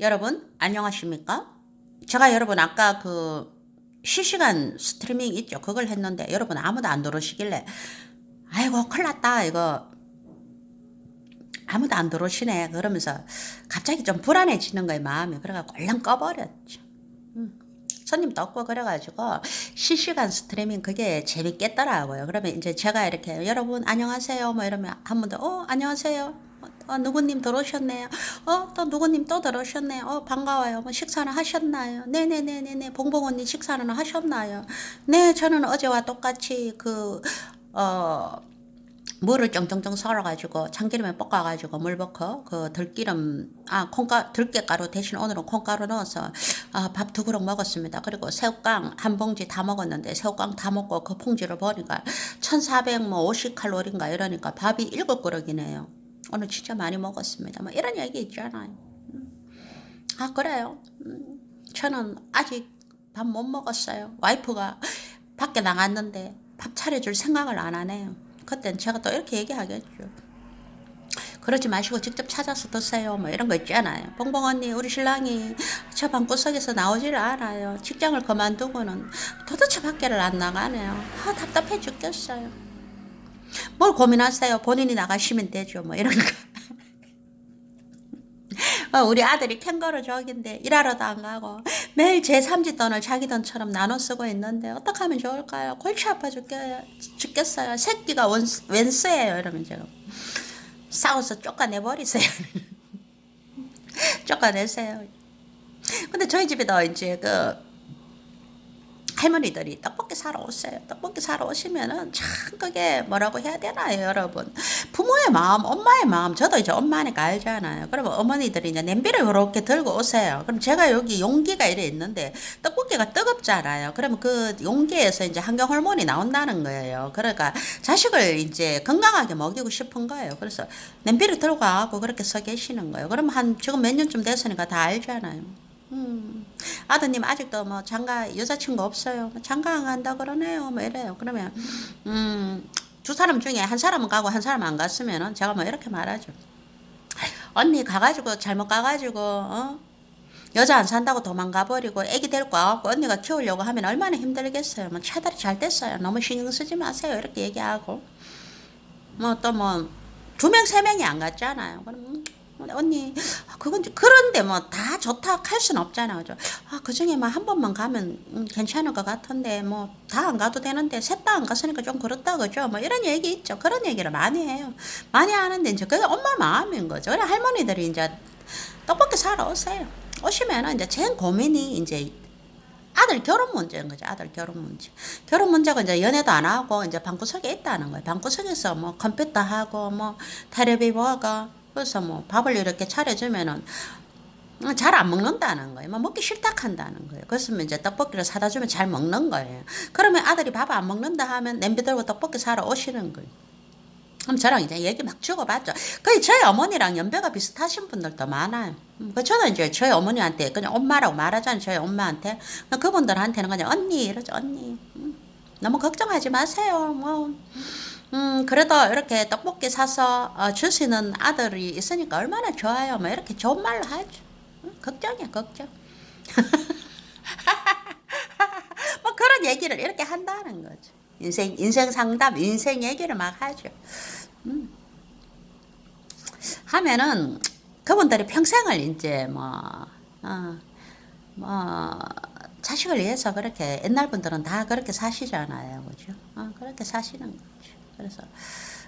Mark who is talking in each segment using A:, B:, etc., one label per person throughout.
A: 여러분 안녕하십니까? 제가 여러분 아까 그 실시간 스트리밍 있죠? 그걸 했는데 여러분 아무도 안 들어오시길래 아이고 큰일 났다 이거 아무도 안 들어오시네 그러면서 갑자기 좀 불안해지는 거예요 마음이. 그래가지고 얼른 꺼버렸죠. 손님도 없고 그래가지고 실시간 스트리밍 그게 재밌겠더라고요. 그러면 이제 제가 이렇게 여러분 안녕하세요 뭐 이러면 한 번 더 안녕하세요. 누구님 들어오셨네요. 또 누구님 또 들어오셨네요. 반가워요. 뭐 식사는 하셨나요? 네네네네네. 봉봉 언니 식사는 하셨나요? 네, 저는 어제와 똑같이 물을 쩡쩡쩡 썰어가지고 참기름에 볶아가지고 물 넣고 그 들기름 들깨가루 대신 오늘은 콩가루 넣어서 밥 2그릇 먹었습니다. 그리고 새우깡 한 봉지 다 먹었는데 새우깡 다 먹고 그 봉지를 보니까 1450칼로리인가 이러니까 밥이 7그릇이네요. 오늘 진짜 많이 먹었습니다. 뭐 이런 얘기 있잖아요. 그래요. 저는 아직 밥 못 먹었어요. 와이프가 밖에 나갔는데 밥 차려줄 생각을 안 하네요. 그땐 제가 또 이렇게 얘기하겠죠. 그러지 마시고 직접 찾아서 드세요. 뭐 이런 거 있잖아요. 봉봉 언니 우리 신랑이 저 방구석에서 나오질 않아요. 직장을 그만두고는 도대체 밖에를 안 나가네요. 답답해 죽겠어요. 뭘 고민하세요. 본인이 나가시면 되죠. 뭐 이런 거. 우리 아들이 캥거루 족인데 일하러도 안 가고 매일 제 삼지돈을 자기 돈처럼 나눠 쓰고 있는데 어떻게 하면 좋을까요? 골치 아파 죽겠어요. 새끼가 웬수예요. 이러면 제가 싸워서 쫓아내버리세요. 쫓아내세요. 근데 저희 집에도 이제 할머니들이 떡볶이 사러 오세요. 떡볶이 사러 오시면은 참 그게 뭐라고 해야 되나요, 여러분? 부모의 마음, 엄마의 마음, 저도 이제 엄마니까 알잖아요. 그러면 어머니들이 이제 냄비를 이렇게 들고 오세요. 그럼 제가 여기 용기가 이래 있는데 떡볶이가 뜨겁잖아요. 그러면 그 용기에서 이제 환경 호르몬이 나온다는 거예요. 그러니까 자식을 이제 건강하게 먹이고 싶은 거예요. 그래서 냄비를 들고 와고 그렇게 서 계시는 거예요. 그러면 지금 몇 년쯤 됐으니까 다 알잖아요. 아드님 아직도 뭐 장가 여자친구 없어요. 장가 안 간다 그러네요. 뭐 이래요. 그러면 두 사람 중에 한 사람은 가고 한 사람은 안 갔으면은 제가 뭐 이렇게 말하죠. 언니 가가지고 잘못 가가지고 여자 안 산다고 도망가 버리고 애기 데리고 와갖고 언니가 키우려고 하면 얼마나 힘들겠어요. 뭐 차달이 잘 됐어요. 너무 신경 쓰지 마세요. 이렇게 얘기하고 뭐 또 뭐 2명 3명이 안 갔잖아요. 그럼 언니 그건 그런데 뭐 다 좋다 할 수는 없잖아요. 그 중에 뭐 한 번만 가면 괜찮을 것 같은데 뭐 다 안 가도 되는데 셋 다 안 갔으니까 좀 그렇다 그죠? 뭐 이런 얘기 있죠. 그런 얘기를 많이 해요. 많이 하는데 이제 그게 엄마 마음인 거죠. 그래 할머니들이 이제 떡볶이 사러 오세요. 오시면은 이제 제일 고민이 이제 아들 결혼 문제인 거죠. 아들 결혼 문제. 결혼 문제가 이제 연애도 안 하고 이제 방구석에 있다는 거예요. 방구석에서 뭐 컴퓨터 하고 뭐 테레비 보고 그래서 뭐 밥을 이렇게 차려주면은 잘 안 먹는다는 거예요. 뭐 먹기 싫다 한다는 거예요. 그래서 이제 떡볶이를 사다 주면 잘 먹는 거예요. 그러면 아들이 밥 안 먹는다 하면 냄비 들고 떡볶이 사러 오시는 거예요. 그럼 저랑 이제 얘기 막 주고받죠. 거의 저희 어머니랑 연배가 비슷하신 분들도 많아요. 저는 이제 저희 어머니한테 그냥 엄마라고 말하잖아요. 저희 엄마한테. 그분들한테는 그냥 언니 이러죠. 언니. 너무 걱정하지 마세요. 뭐. 그래도 이렇게 떡볶이 사서 주시는 아들이 있으니까 얼마나 좋아요. 뭐 이렇게 좋은 말로 하죠. 걱정이야, 걱정. 뭐 그런 얘기를 이렇게 한다는 거죠. 인생 상담, 인생 얘기를 막 하죠. 하면은 그분들이 평생을 이제 뭐, 자식을 위해서 그렇게 옛날 분들은 다 그렇게 사시잖아요. 그죠? 그렇게 사시는 거죠. 그래서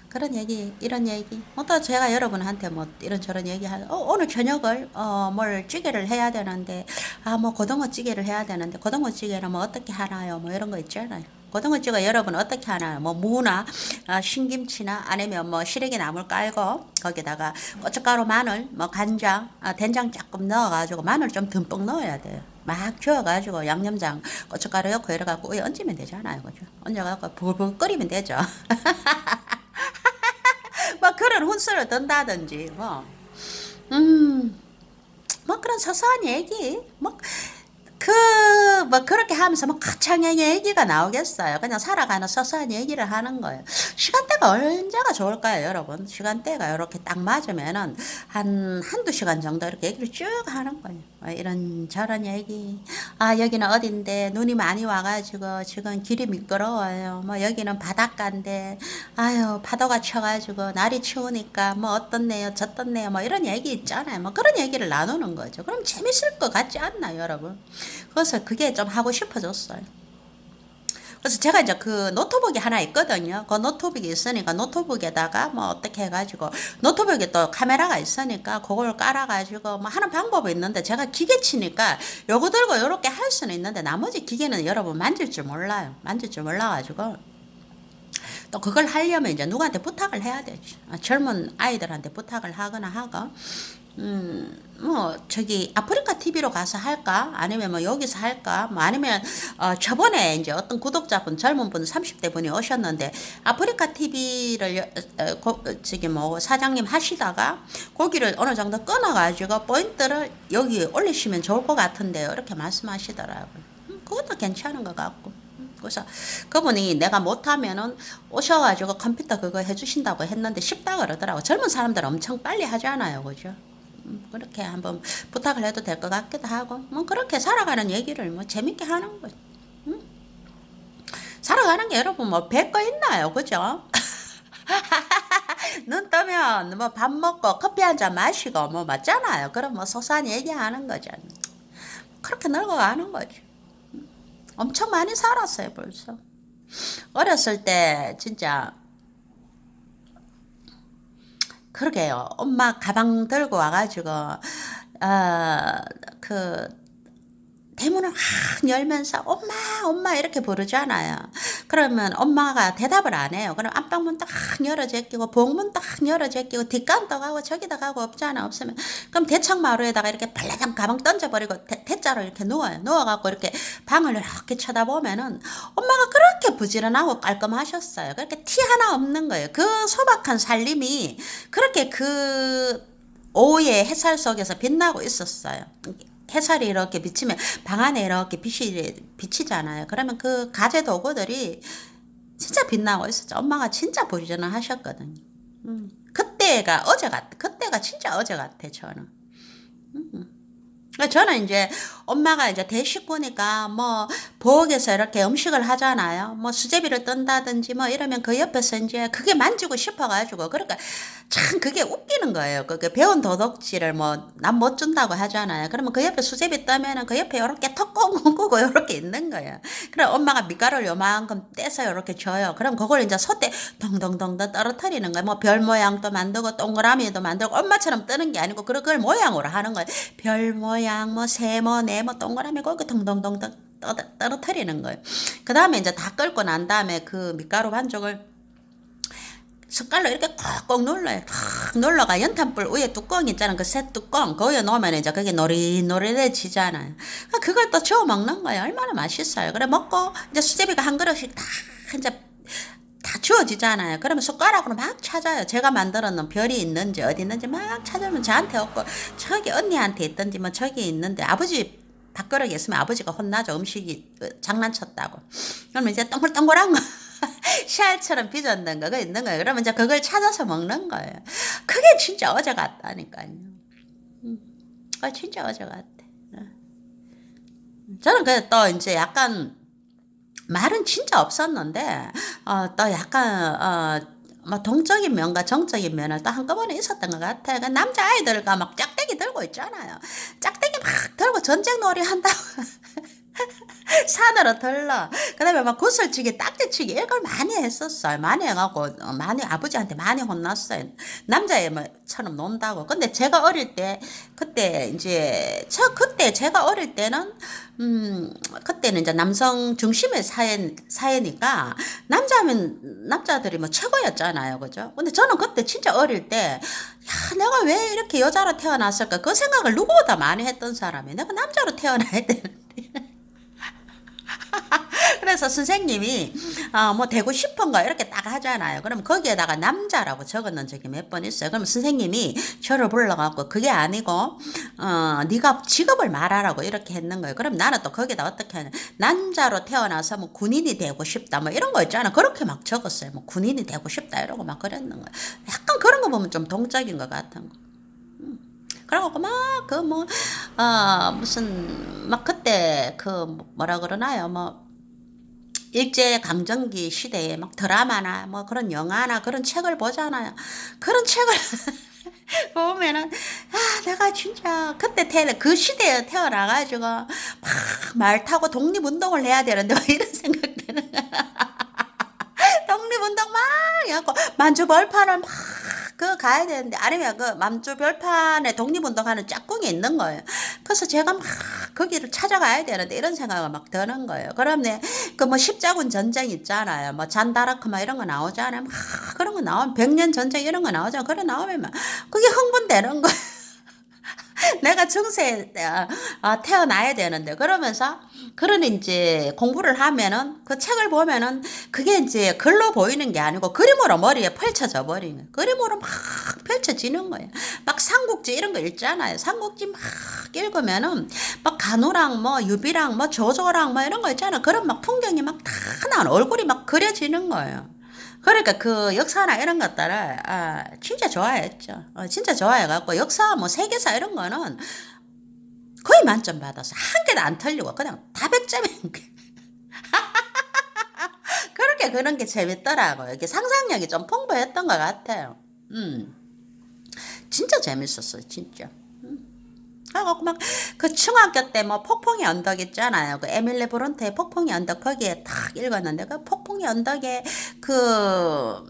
A: 그런 얘기, 이런 얘기. 또 제가 여러분한테 뭐 이런저런 얘기 오늘 저녁을, 뭘 찌개를 해야 되는데, 뭐 고등어찌개를 해야 되는데, 고등어찌개는 뭐 어떻게 하나요? 뭐 이런 거 있잖아요. 고등어찌개 여러분 어떻게 하나요? 뭐 무나 신김치나 아니면 뭐 시래기 나물 깔고 거기다가 고춧가루, 마늘, 뭐 간장, 된장 조금 넣어가지고 마늘 좀 듬뿍 넣어야 돼요. 막 저어가지고 양념장 고춧가루 넣고 이래갖고 위에 얹으면 되잖아요. 그죠? 얹어갖고 불불 끓이면 되죠. 뭐 그런 훈수를 든다든지 뭐 그런 소소한 얘기 그 뭐 그렇게 하면서 뭐 거창한 얘기가 나오겠어요. 그냥 살아가는 소소한 얘기를 하는 거예요. 시간대가 언제가 좋을까요, 여러분? 시간대가 이렇게 딱 맞으면은 한두 시간 정도 이렇게 얘기를 쭉 하는 거예요. 이런 저런 얘기. 아, 여기는 어딘데 눈이 많이 와가지고 지금 길이 미끄러워요. 뭐 여기는 바닷가인데 아유 파도가 쳐가지고 날이 추우니까 뭐 어떻네요 저떻네요 뭐 이런 얘기 있잖아요. 뭐 그런 얘기를 나누는 거죠. 그럼 재밌을 것 같지 않나요, 여러분? 그래서 그게 좀 하고 싶어졌어요. 그래서 제가 이제 그 노트북이 하나 있거든요. 그 노트북이 있으니까 노트북에다가 뭐 어떻게 해가지고 노트북에 또 카메라가 있으니까 그걸 깔아가지고 뭐 하는 방법이 있는데 제가 기계치니까 요거 들고 요렇게 할 수는 있는데 나머지 기계는 여러분 만질 줄 몰라요. 만질 줄 몰라가지고 또 그걸 하려면 이제 누구한테 부탁을 해야 되지. 젊은 아이들한테 부탁을 하거나 하고 뭐 저기 아프리카 TV로 가서 할까? 아니면 뭐 여기서 할까? 뭐 아니면 저번에 이제 어떤 구독자분 젊은 분 30대 분이 오셨는데 아프리카 TV를 저기 뭐 사장님 하시다가 고기를 어느 정도 끊어가지고 포인트를 여기 올리시면 좋을 것 같은데요. 이렇게 말씀하시더라고요. 그것도 괜찮은 것 같고. 그래서 그분이 내가 못하면은 오셔가지고 컴퓨터 그거 해주신다고 했는데 쉽다 그러더라고. 젊은 사람들 엄청 빨리 하잖아요, 그죠? 그렇게 한번 부탁을 해도 될 것 같기도 하고, 뭐 그렇게 살아가는 얘기를 뭐 재밌게 하는 거죠. 살아가는 게 여러분 뭐 별거 있나요, 그죠? 눈 뜨면 뭐 밥 먹고 커피 한 잔 마시고 뭐 맞잖아요. 그럼 뭐 소소한 얘기하는 거죠. 그렇게 늙어가는 거죠. 엄청 많이 살았어요, 벌써. 어렸을 때 진짜 그러게요. 엄마 가방 들고 와가지고 그 대문을 확 열면서 엄마 엄마 이렇게 부르잖아요. 그러면 엄마가 대답을 안 해요. 그럼 안방문 딱 열어 제끼고 복문 딱 열어 제끼고 뒷간도 가고 저기다 가고 없잖아. 없으면 그럼 대청마루에다가 이렇게 발라당 가방 던져버리고 대자로 이렇게 누워요. 누워갖고 이렇게 방을 이렇게 쳐다보면은 엄마가 그렇게 부지런하고 깔끔하셨어요. 그렇게 티 하나 없는 거예요. 그 소박한 살림이 그렇게 그 오후의 햇살 속에서 빛나고 있었어요. 햇살이 이렇게 비치면 방 안에 이렇게 빛이 비치잖아요. 그러면 그 가재 도구들이 진짜 빛나고 있었죠. 엄마가 진짜 부지런을 하셨거든요. 그때가 어제 같아. 그때가 진짜 어제 같아, 저는. 저는 이제 엄마가 이제 대식구니까 뭐 부엌에서 이렇게 음식을 하잖아요. 뭐 수제비를 뜬다든지 뭐 이러면 그 옆에서 이제 그게 만지고 싶어가지고 그러니까 참 그게 웃기는 거예요. 그 배운 도덕질을 뭐 남 못 준다고 하잖아요. 그러면 그 옆에 수제비 뜨면은 그 옆에 이렇게 턱 꽁꽁 이렇게 있는 거예요. 그럼 엄마가 밀가루를 요만큼 떼서 이렇게 줘요. 그럼 그걸 이제 솥에 동동동동 떨어뜨리는 거예요. 뭐 별 모양도 만들고 동그라미도 만들고 엄마처럼 뜨는 게 아니고 그걸 모양으로 하는 거예요. 별 모양 뭐 세모 네모 동그라미 거기 동동동동 떨어뜨리는 거예요. 그 다음에 이제 다 끓고 난 다음에 그 밀가루 반죽을 숟갈로 이렇게 콕콕 눌러요. 콕 눌러가 연탄불 위에 뚜껑 있잖아요. 그 새 뚜껑 거기에 넣으면 이제 그게 노릇노릇해지잖아요. 그걸 또 저어 먹는 거예요. 얼마나 맛있어요. 그래 먹고 이제 수제비가 한 그릇씩 다 이제 다 주어지잖아요. 그러면 숟가락으로 막 찾아요. 제가 만들어 놓은 별이 있는지 어디 있는지 막 찾으면 저한테 없고 저기 언니한테 있던지 뭐 저기 있는데 아버지 밥그릇에 있으면 아버지가 혼나죠. 음식이 장난쳤다고. 그러면 이제 동글동글한 거 씨알처럼 빚었는 거가 있는 거예요. 그러면 이제 그걸 찾아서 먹는 거예요. 그게 진짜 어제 같다니까요. 진짜 어제 같아. 저는 또 이제 약간 말은 진짜 없었는데 또 약간 뭐 동적인 면과 정적인 면을 또 한꺼번에 있었던 것 같아요. 그 남자 아이들과 막 짝대기 들고 있잖아요. 짝대기 막 들고 전쟁놀이 한다고 산으로 들러. 그 다음에 막 구슬치기, 딱지치기, 이걸 많이 했었어요. 많이 해갖고, 많이, 아버지한테 많이 혼났어요. 남자애처럼 논다고. 근데 제가 어릴 때, 그때 이제, 그때 제가 어릴 때는, 그때는 이제 남성 중심의 사회니까, 남자면, 남자들이 뭐 최고였잖아요. 그죠? 근데 저는 그때 진짜 어릴 때, 야, 내가 왜 이렇게 여자로 태어났을까? 그 생각을 누구보다 많이 했던 사람이에요. 내가 남자로 태어나야 되는데. 그래서 선생님이 뭐 되고 싶은 거 이렇게 딱 하잖아요. 그럼 거기에다가 남자라고 적어놓은 적이 몇 번 있어요. 그럼 선생님이 저를 불러갖고 그게 아니고 네가 직업을 말하라고 이렇게 했는 거예요. 그럼 나는 또 거기다 어떻게 하냐, 남자로 태어나서 뭐 군인이 되고 싶다 뭐 이런 거 있잖아. 그렇게 막 적었어요. 뭐 군인이 되고 싶다 이러고 막 그랬는 거예요. 약간 그런 거 보면 좀 동적인 것 같은 거. 그래갖고 막 그 뭐 무슨 막 그때 그 뭐라 그러나요, 뭐 일제 강점기 시대에 막 드라마나 뭐 그런 영화나 그런 책을 보잖아요. 그런 책을 보면은 내가 진짜 그때 그 시대에 태어나가지고 막 말 타고 독립운동을 해야 되는데 막 이런 생각 드는 거야. 독립운동 막 해갖고 만주벌판을 막 그 가야 되는데, 아니면 그 만주벌판에 독립운동하는 짝꿍이 있는 거예요. 그래서 제가 막 거기를 찾아가야 되는데 이런 생각이 막 드는 거예요. 그러면 그 뭐 십자군 전쟁 있잖아요. 뭐 잔다르크 막 이런 거 나오잖아요. 막 그런 거 나오면 백년 전쟁 이런 거 나오잖아요. 그래 나오면 막 그게 흥분되는 거예요. 내가 중세에 태어나야 되는데, 그러면서 그런 이제 공부를 하면은 그 책을 보면은 그게 이제 글로 보이는 게 아니고 그림으로 머리에 펼쳐져 버리는 거예요. 그림으로 막 펼쳐지는 거예요. 막 삼국지 이런 거 읽잖아요. 삼국지 막 읽으면은 막 간우랑 뭐 유비랑 뭐 조조랑 뭐 이런 거 있잖아요. 그런 막 풍경이 막 다 나온 얼굴이 막 그려지는 거예요. 그러니까 그 역사나 이런 것들을 진짜 좋아했죠. 진짜 좋아해갖고 역사 뭐 세계사 이런 거는 거의 만점 받았어. 한 개도 안 틀리고 그냥 다 100점인 게. 그렇게 그런 게 재밌더라고요. 이게 상상력이 좀 풍부했던 것 같아요. 진짜 재밌었어요, 진짜. 그래갖고 막 그 중학교 때 뭐 폭풍의 언덕 있잖아요. 그 에밀리 브론테의 폭풍의 언덕 거기에 딱 읽었는데, 그 폭풍의 언덕에 그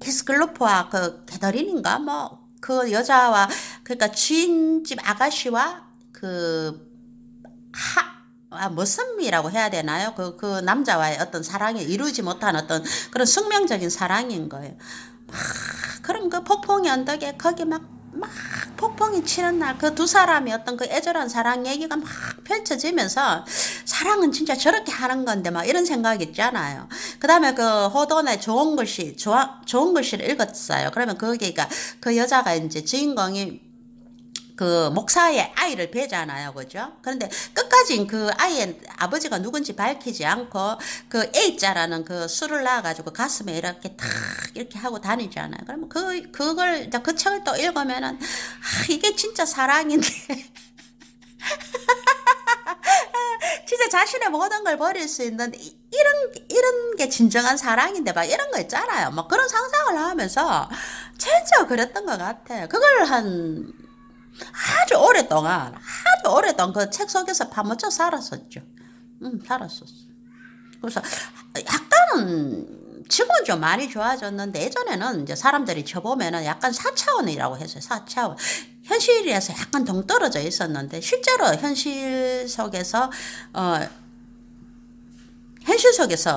A: 히스클로프와 그 게더린인가 뭐 그 여자와, 그러니까 주인집 아가씨와 그 머슴이라고 해야 되나요? 그 남자와의 어떤 사랑이 이루지 못한 어떤 그런 숙명적인 사랑인 거예요. 그럼 그 폭풍의 언덕에 거기 막 폭풍이 치는 날 그 두 사람이 어떤 그 애절한 사랑 얘기가 막 펼쳐지면서, 사랑은 진짜 저렇게 하는 건데 막 이런 생각 있잖아요. 그 다음에 그 호돈의 좋은 글씨를 읽었어요. 그러면 거기가 그 여자가 이제 주인공이 그 목사의 아이를 베잖아요. 그죠? 그런데 끝까지 그 아이의 아버지가 누군지 밝히지 않고 그 A자라는 그 수를 낳아가지고 가슴에 이렇게 탁 이렇게 하고 다니잖아요. 그러면 그걸 그 책을 또 읽으면은 이게 진짜 사랑인데 진짜 자신의 모든 걸 버릴 수 있는 이런 게 진정한 사랑인데 막 이런 거 있잖아요. 막 그런 상상을 하면서 진짜 그랬던 것 같아요. 그걸 아주 오랫동안 그 책 속에서 파묻혀 살았었죠. 살았었어. 그래서 약간은 지금은 좀 많이 좋아졌는데, 예전에는 이제 사람들이 쳐보면은 약간 4차원이라고 했어요. 4차원. 현실에서 약간 동떨어져 있었는데, 실제로 현실 속에서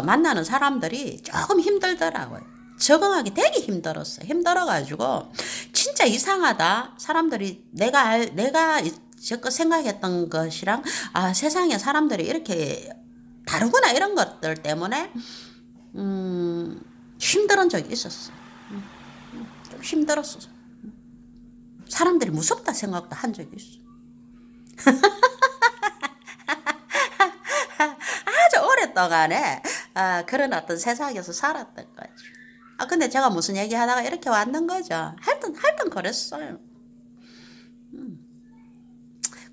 A: 만나는 사람들이 조금 힘들더라고요. 적응하기 되게 힘들었어요. 힘들어가지고 진짜 이상하다. 사람들이 내가 저껏 생각했던 것이랑 세상에 사람들이 이렇게 다르구나, 이런 것들 때문에 힘들은 적이 있었어. 좀 힘들었어. 사람들이 무섭다 생각도 한 적이 있어. 아주 오랫동안에 그런 어떤 세상에서 살았던 거지. 근데 제가 무슨 얘기 하다가 이렇게 왔는 거죠. 하여튼 그랬어요.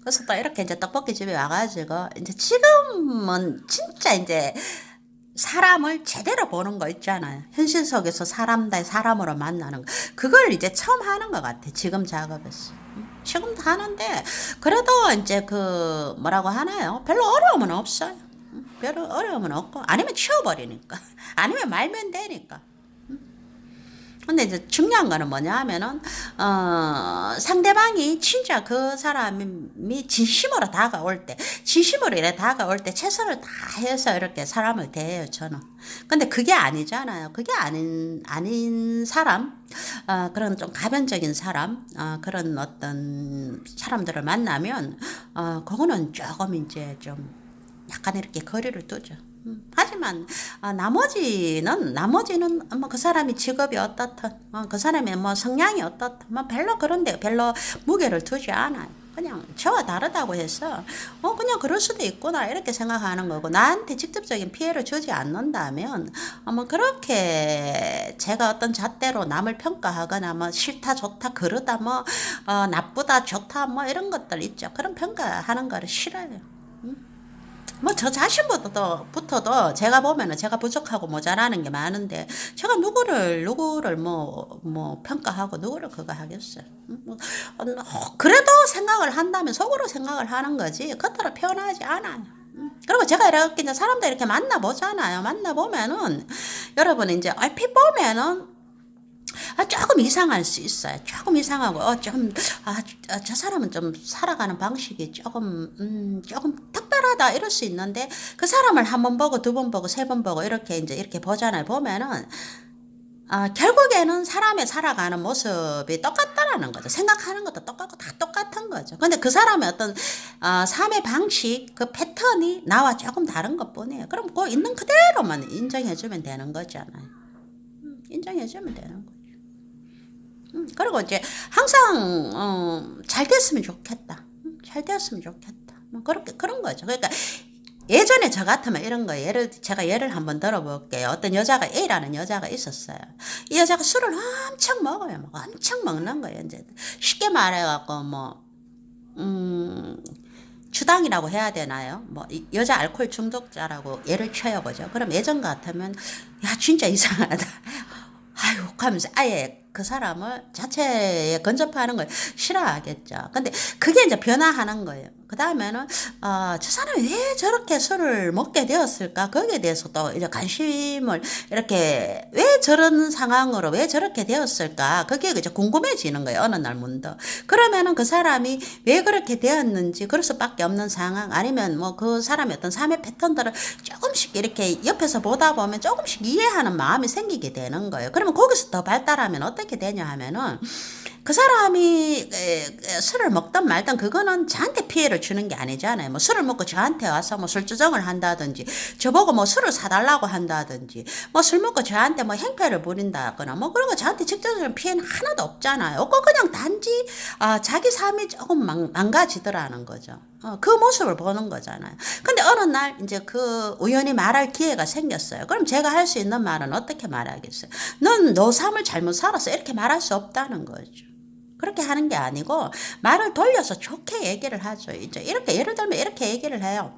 A: 그래서 또 이렇게 이제 떡볶이 집에 와가지고, 이제 지금은 진짜 이제 사람을 제대로 보는 거 있잖아요. 현실 속에서 사람 대 사람으로 만나는 거. 그걸 이제 처음 하는 것 같아. 지금 작업에서. 지금도 하는데, 그래도 이제 그, 뭐라고 하나요? 별로 어려움은 없어요. 별로 어려움은 없고, 아니면 치워버리니까. 아니면 말면 되니까. 근데 이제 중요한 거는 뭐냐 하면은, 상대방이 진짜 그 사람이 진심으로 다가올 때, 최선을 다해서 이렇게 사람을 대해요, 저는. 근데 그게 아니잖아요. 그게 아닌 사람, 그런 좀 가변적인 사람, 그런 어떤 사람들을 만나면, 그거는 조금 이제 좀 약간 이렇게 거리를 두죠. 하지만 나머지는 뭐 그 사람이 직업이 어떻든 그 사람의 뭐 성향이 어떻든 뭐 별로 그런데 별로 무게를 두지 않아요. 그냥 저와 다르다고 해서 그냥 그럴 수도 있구나 이렇게 생각하는 거고, 나한테 직접적인 피해를 주지 않는다면 뭐 그렇게 제가 어떤 잣대로 남을 평가하거나 뭐 싫다 좋다 그러다 뭐 나쁘다 좋다 뭐 이런 것들 있죠. 그런 평가하는 거를 싫어요. 뭐 저 자신부터도 제가 보면은 제가 부족하고 모자라는 게 많은데 제가 누구를 뭐 평가하고 누구를 그거 하겠어요. 그래도 생각을 한다면 속으로 생각을 하는 거지 겉으로 표현하지 않아요. 그리고 제가 이렇게 이제 사람들 이렇게 만나보잖아요. 만나보면은 여러분 이제 얼핏 보면은 조금 이상할 수 있어요. 조금 이상하고, 저 사람은 좀 살아가는 방식이 조금 특별하다 이럴 수 있는데, 그 사람을 한 번 보고, 두 번 보고, 세 번 보고, 이렇게 보잖아요. 보면은, 결국에는 사람의 살아가는 모습이 똑같다라는 거죠. 생각하는 것도 똑같고, 다 똑같은 거죠. 근데 그 사람의 어떤, 삶의 방식, 그 패턴이 나와 조금 다른 것 뿐이에요. 그럼 그 있는 그대로만 인정해주면 되는 거잖아요. 인정해주면 되는 거죠. 그리고 이제 항상 잘 됐으면 좋겠다. 잘 되었으면 좋겠다. 뭐 그렇게 그런 거죠. 그러니까 예전에 저 같으면 이런 거 제가 예를 한번 들어볼게요. 어떤 여자가 A라는 여자가 있었어요. 이 여자가 술을 엄청 먹어요. 엄청 먹는 거예요. 이제 쉽게 말해갖고 주당이라고 해야 되나요? 뭐 여자 알코올 중독자라고 예를 쳐여보죠. 그럼 예전 같으면 야 진짜 이상하다. 아유 하면서 아예 그 사람을 자체에 근접하는 걸 싫어하겠죠. 근데 그게 이제 변화하는 거예요. 그 다음에는 저 사람이 왜 저렇게 술을 먹게 되었을까? 거기에 대해서 또 이제 관심을 이렇게 왜 저런 상황으로 왜 저렇게 되었을까? 그게 이제 궁금해지는 거예요. 어느 날 문득. 그러면은 그 사람이 왜 그렇게 되었는지 그럴 수밖에 없는 상황, 아니면 뭐 그 사람의 어떤 삶의 패턴들을 조금씩 이렇게 옆에서 보다 보면 조금씩 이해하는 마음이 생기게 되는 거예요. 그러면 거기서 더 발달하면 어떻게 되냐 하면은 그 사람이 술을 먹든 말든 그거는 저한테 피해를 주는 게 아니잖아요. 뭐 술을 먹고 저한테 와서 뭐 술주정을 한다든지 저보고 뭐 술을 사달라고 한다든지 뭐 술 먹고 저한테 뭐 행패를 부린다거나 뭐 그런 거 저한테 직접적인 피해는 하나도 없잖아요. 없고 그냥 단지 자기 삶이 조금 망가지더라는 거죠. 그 모습을 보는 거잖아요. 근데 어느 날 이제 그 우연히 말할 기회가 생겼어요. 그럼 제가 할 수 있는 말은 어떻게 말하겠어요? 넌 너 삶을 잘못 살았어. 이렇게 말할 수 없다는 거죠. 그렇게 하는 게 아니고 말을 돌려서 좋게 얘기를 하죠. 이제 이렇게 예를 들면 이렇게 얘기를 해요.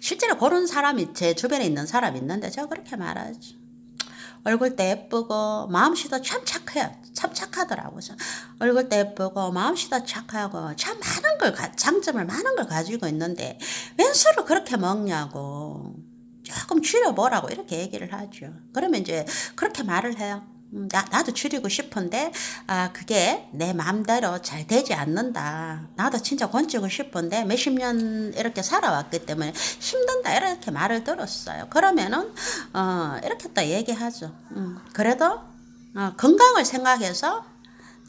A: 실제로 그런 사람이 제 주변에 있는 사람이 있는데 제가 그렇게 말하죠. 얼굴도 예쁘고 마음씨도 참 착해요. 참 착하더라고요. 얼굴도 예쁘고 마음씨도 착하고 참 많은 걸 장점을 많은 걸 가지고 있는데 웬 술을 그렇게 먹냐고 조금 줄여보라고 이렇게 얘기를 하죠. 그러면 이제 그렇게 말을 해요. 나도 줄이고 싶은데 그게 내 마음대로 잘 되지 않는다. 나도 진짜 건지고 싶은데 몇십 년 이렇게 살아왔기 때문에 힘든다 이렇게 말을 들었어요. 그러면은 이렇게 또 얘기하죠. 그래도 건강을 생각해서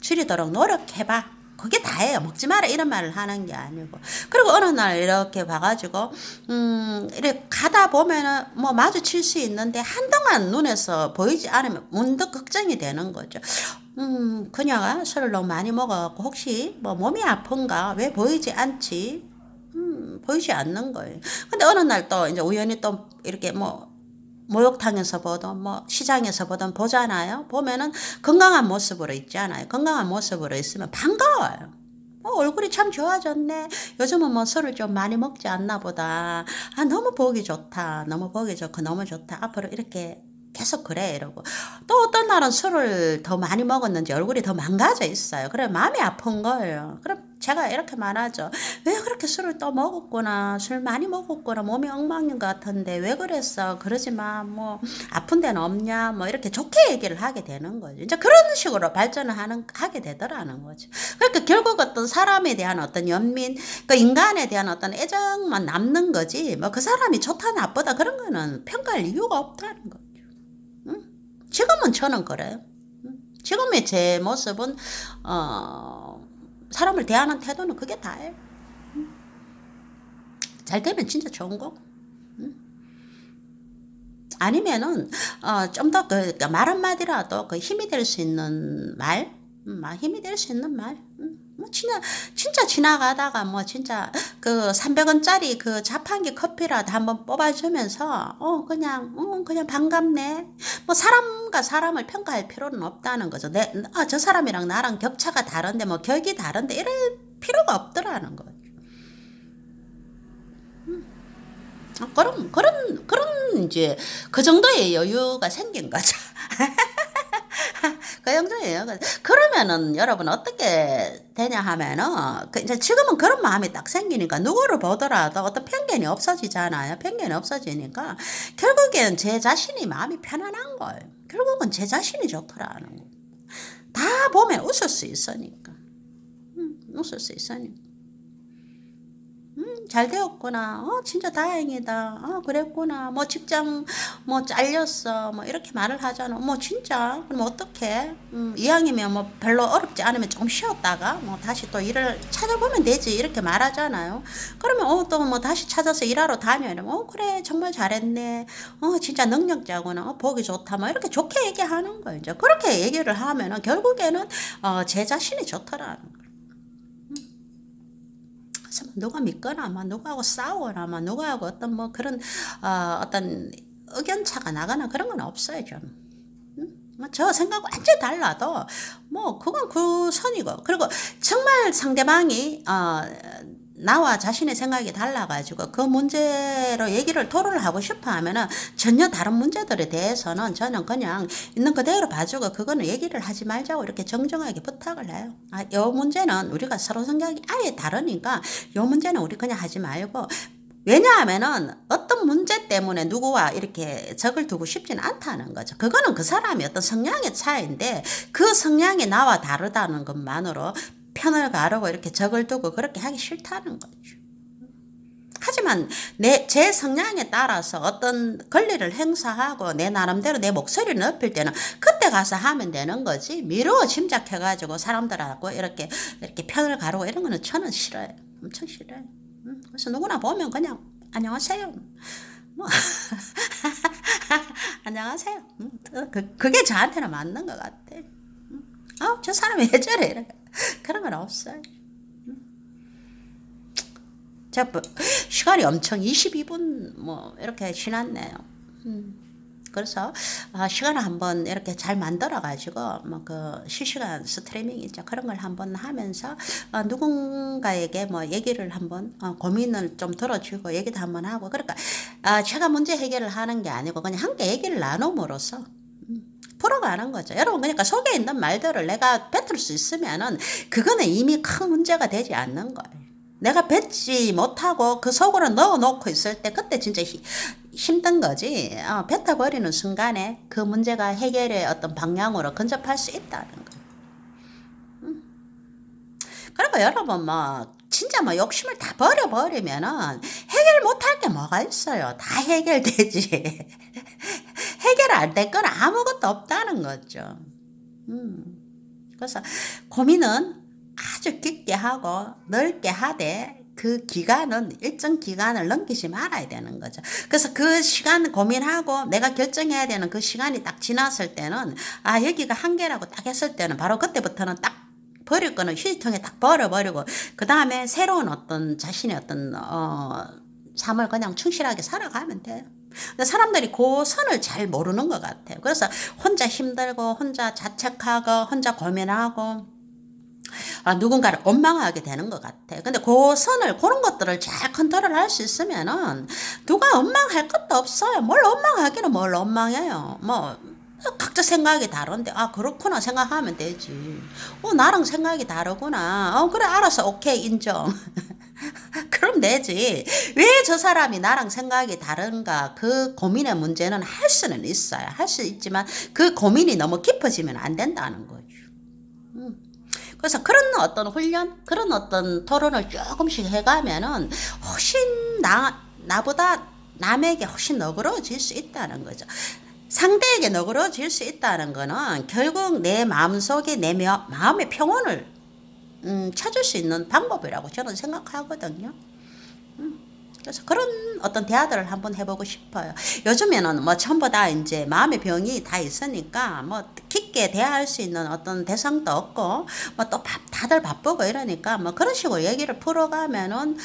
A: 줄이도록 노력해봐. 그게 다예요. 먹지 마라 이런 말을 하는 게 아니고. 그리고 어느 날 이렇게 봐가지고 이렇게 가다 보면은 뭐 마주칠 수 있는데 한동안 눈에서 보이지 않으면 문득 걱정이 되는 거죠. 그녀가 술을 너무 많이 먹어갖고 혹시 뭐 몸이 아픈가? 왜 보이지 않지? 보이지 않는 거예요. 근데 어느 날 또 이제 우연히 또 이렇게 뭐 목욕탕에서 보던 뭐 시장에서 보던 보잖아요. 보면은 건강한 모습으로 있잖아요. 건강한 모습으로 있으면 반가워요. 얼굴이 참 좋아졌네. 요즘은 뭐 술을 좀 많이 먹지 않나 보다. 너무 보기 좋다. 너무 보기 좋고 너무 좋다. 앞으로 이렇게 계속 그래 이러고 또 어떤 날은 술을 더 많이 먹었는지 얼굴이 더 망가져 있어요. 그래 마음이 아픈 거예요. 그럼 제가 이렇게 말하죠. 왜 그렇게 술을 또 먹었구나. 술 많이 먹었구나. 몸이 엉망인 것 같은데 왜 그랬어. 그러지 마. 뭐 아픈 데는 없냐. 뭐 이렇게 좋게 얘기를 하게 되는 거죠. 이제 그런 식으로 발전을 하게 되더라는 거죠. 그러니까 결국 어떤 사람에 대한 어떤 연민, 그 인간에 대한 어떤 애정만 남는 거지. 뭐 그 사람이 좋다 나쁘다 그런 거는 평가할 이유가 없다는 거죠. 지금은 저는 그래요. 지금의 제 모습은 사람을 대하는 태도는 그게 다예요. 잘 되면 진짜 좋은 거고. 아니면은 좀 더 그 말 한마디라도 그 힘이 될 수 있는 말, 힘이 될 수 있는 말. 뭐 진짜 지나가다가 뭐 진짜 그 300원짜리 그 자판기 커피라도 한번 뽑아주면서 그냥 반갑네. 뭐 사람과 사람을 평가할 필요는 없다는 거죠. 저 사람이랑 나랑 격차가 다른데 뭐 격이 다른데 이럴 필요가 없더라는 거죠. 그런 이제 그 정도의 여유가 생긴 거죠. 그 정도예요. 그러면은 여러분 어떻게 되냐 하면은 이제 지금은 그런 마음이 딱 생기니까 누구를 보더라도 어떤 편견이 없어지잖아요. 편견이 없어지니까 결국엔 제 자신이 마음이 편안한 거예요. 결국은 제 자신이 좋더라는 거. 다 보면 웃을 수 있으니까. 웃을 수 있으니까. 잘 되었구나. 진짜 다행이다. 그랬구나. 뭐 직장 뭐 잘렸어. 뭐 이렇게 말을 하잖아. 뭐 진짜. 그럼 어떡해? 이왕이면 뭐 별로 어렵지 않으면 좀 쉬었다가 뭐 다시 또 일을 찾아보면 되지. 이렇게 말하잖아요. 그러면 또 뭐 다시 찾아서 일하러 다녀요. 그래 정말 잘했네. 진짜 능력자구나. 보기 좋다. 뭐 이렇게 좋게 얘기하는 거예요. 이제 그렇게 얘기를 하면은 결국에는 제 자신이 좋더라는 거예요. 누가 믿거나 막 누구하고 싸우거나 막 누구하고 어떤 뭐 그런 어떤 의견차가 나거나 그런 건 없어요 저는. 저 생각 완전 달라도 뭐 그건 그 선이고, 그리고 정말 상대방이 나와 자신의 생각이 달라가지고 그 문제로 얘기를 토론을 하고 싶어 하면은 전혀 다른 문제들에 대해서는 저는 그냥 있는 그대로 봐주고 그거는 얘기를 하지 말자고 이렇게 정정하게 부탁을 해요. 요 문제는 우리가 서로 생각이 아예 다르니까 요 문제는 우리 그냥 하지 말고, 왜냐하면은 어떤 문제 때문에 누구와 이렇게 적을 두고 싶지는 않다는 거죠. 그거는 그 사람이 어떤 성향의 차이인데 그 성향이 나와 다르다는 것만으로 편을 가르고 이렇게 적을 두고 그렇게 하기 싫다는 거죠. 하지만 제 성향에 따라서 어떤 권리를 행사하고 내 나름대로 내 목소리를 높일 때는 그때 가서 하면 되는 거지, 미루어 짐작해가지고 사람들하고 이렇게 편을 가르고 이런 거는 저는 싫어요. 엄청 싫어요. 그래서 누구나 보면 그냥 안녕하세요. 뭐 안녕하세요. 그게 저한테는 맞는 것 같아. 저 사람이 왜 저래? 이런 그런 건 없어요. 제가 시간이 엄청 22분 뭐 이렇게 지났네요. 그래서 시간을 한번 이렇게 잘 만들어 가지고 뭐 그 실시간 스트리밍 있죠, 그런 걸 한번 하면서 누군가에게 뭐 얘기를 한번 고민을 좀 들어주고 얘기도 한번 하고, 그러니까 제가 문제 해결을 하는 게 아니고 그냥 함께 얘기를 나눔으로써 풀어가는 거죠. 여러분, 그러니까 속에 있는 말들을 내가 뱉을 수 있으면은 그거는 이미 큰 문제가 되지 않는 거예요. 내가 뱉지 못하고 그 속으로 넣어놓고 있을 때 그때 진짜 힘든 거지. 뱉어버리는 순간에 그 문제가 해결의 어떤 방향으로 근접할 수 있다는 거. 그리고 여러분 뭐 진짜 뭐 욕심을 다 버려버리면은 해결 못할 게 뭐가 있어요. 다 해결되지. 해결 안 될 건 아무것도 없다는 거죠. 그래서 고민은 아주 깊게 하고 넓게 하되 그 기간은 일정 기간을 넘기지 말아야 되는 거죠. 그래서 그 시간 고민하고 내가 결정해야 되는 그 시간이 딱 지났을 때는 여기가 한계라고 딱 했을 때는 바로 그때부터는 딱 버릴 거는 휴지통에 딱 버려버리고 그 다음에 새로운 어떤 자신의 어떤 삶을 그냥 충실하게 살아가면 돼요. 근데 사람들이 그 선을 잘 모르는 것 같아요. 그래서 혼자 힘들고 혼자 자책하고 혼자 고민하고 누군가를 원망하게 되는 것 같아. 근데 그 선을, 그런 것들을 잘 컨트롤 할 수 있으면은 누가 원망할 것도 없어요. 뭘 원망하기는 뭘 원망해요. 뭐 각자 생각이 다른데 그렇구나 생각하면 되지. 나랑 생각이 다르구나. 그래 알았어, 오케이, 인정. 그럼 되지. 왜 저 사람이 나랑 생각이 다른가, 그 고민의 문제는 할 수는 있어요. 할 수 있지만 그 고민이 너무 깊어지면 안 된다는 거죠. 그래서 그런 어떤 훈련, 그런 어떤 토론을 조금씩 해가면은 훨씬 나보다 남에게 훨씬 너그러워질 수 있다는 거죠. 상대에게 너그러워질 수 있다는 거는 결국 내 마음속에 내 마음의 평온을 찾을 수 있는 방법이라고 저는 생각하거든요. 그래서 그런 어떤 대화들을 한번 해보고 싶어요. 요즘에는 뭐 전부 다 이제 마음의 병이 다 있으니까 뭐 깊게 대화할 수 있는 어떤 대상도 없고 뭐 또 다들 바쁘고 이러니까 뭐 그런 식으로 얘기를 풀어가면은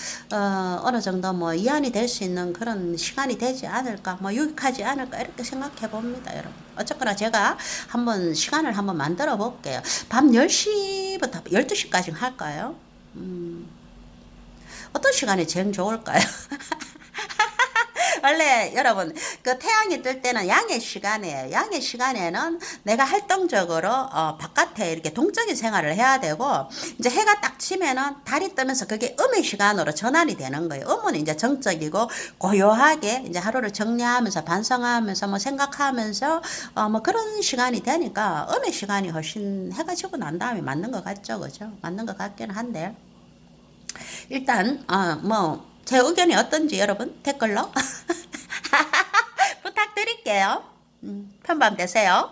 A: 어느 정도 뭐 이완이 될 수 있는 그런 시간이 되지 않을까, 뭐 유익하지 않을까 이렇게 생각해 봅니다, 여러분. 어쨌거나 제가 한번 시간을 한번 만들어 볼게요. 밤 10시부터 12시까지 할까요? 어떤 시간이 제일 좋을까요? 원래 여러분 그 태양이 뜰 때는 양의 시간이에요. 양의 시간에는 내가 활동적으로 바깥에 이렇게 동적인 생활을 해야 되고 이제 해가 딱 치면은 달이 뜨면서 그게 음의 시간으로 전환이 되는 거예요. 음은 이제 정적이고 고요하게 이제 하루를 정리하면서 반성하면서 뭐 생각하면서 뭐 그런 시간이 되니까 음의 시간이 훨씬 해가 지고 난 다음에 맞는 것 같죠, 그죠? 맞는 것 같기는 한데 일단 뭐 제 의견이 어떤지 여러분 댓글로 부탁드릴게요. 편밤 되세요.